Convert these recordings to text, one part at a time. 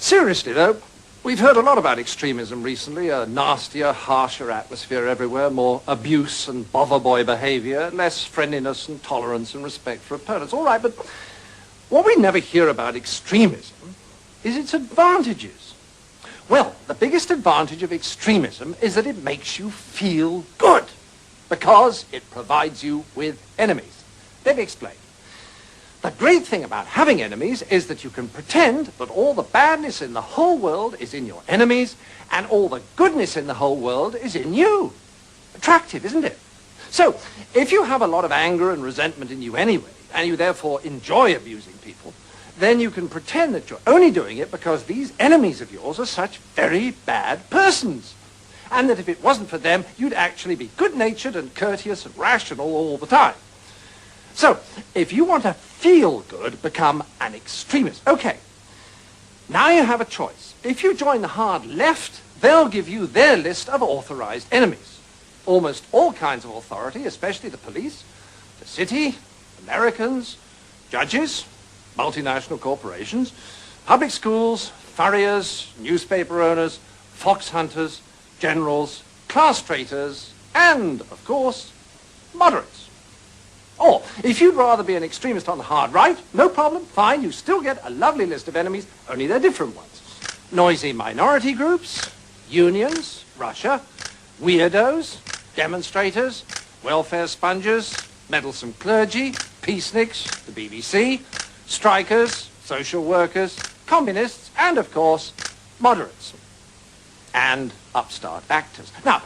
Seriously, though, we've heard a lot about extremism recently, a nastier, harsher atmosphere everywhere, more abuse and bother boy behavior, less friendliness and tolerance and respect for opponents. All right, but what we never hear about extremism is its advantages. Well, the biggest advantage of extremism is that it makes you feel good because it provides you with enemies. Let me explain. The great thing about having enemies is that you can pretend that all the badness in the whole world is in your enemies and all the goodness in the whole world is in you. Attractive, isn't it? So, if you have a lot of anger and resentment in you anyway, and you therefore enjoy abusing people, then you can pretend that you're only doing it because these enemies of yours are such very bad persons. And that if it wasn't for them, you'd actually be good-natured and courteous and rational all the time. So, if you want to feel good, become an extremist. Okay, now you have a choice. If you join the hard left, they'll give you their list of authorized enemies. Almost all kinds of authority, especially the police, the city, Americans, judges, multinational corporations, public schools, furriers, newspaper owners, fox hunters, generals, class traitors, and, of course, moderates. Or, if you'd rather be an extremist on the hard right, no problem, fine, you still get a lovely list of enemies, only they're different ones. Noisy minority groups, unions, Russia, weirdos, demonstrators, welfare sponges, meddlesome clergy, peaceniks, the BBC, strikers, social workers, communists, and, of course, moderates. And upstart actors. Now,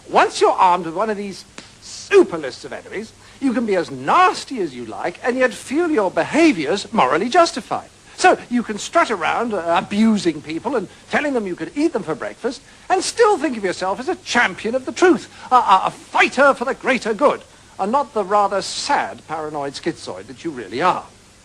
once you're armed with one of these super lists of enemies, you can be as nasty as you like and yet feel your behaviors morally justified. So you can strut around abusing people and telling them you could eat them for breakfast and still think of yourself as a champion of the truth, a fighter for the greater good, and not the rather sad paranoid schizoid that you really are.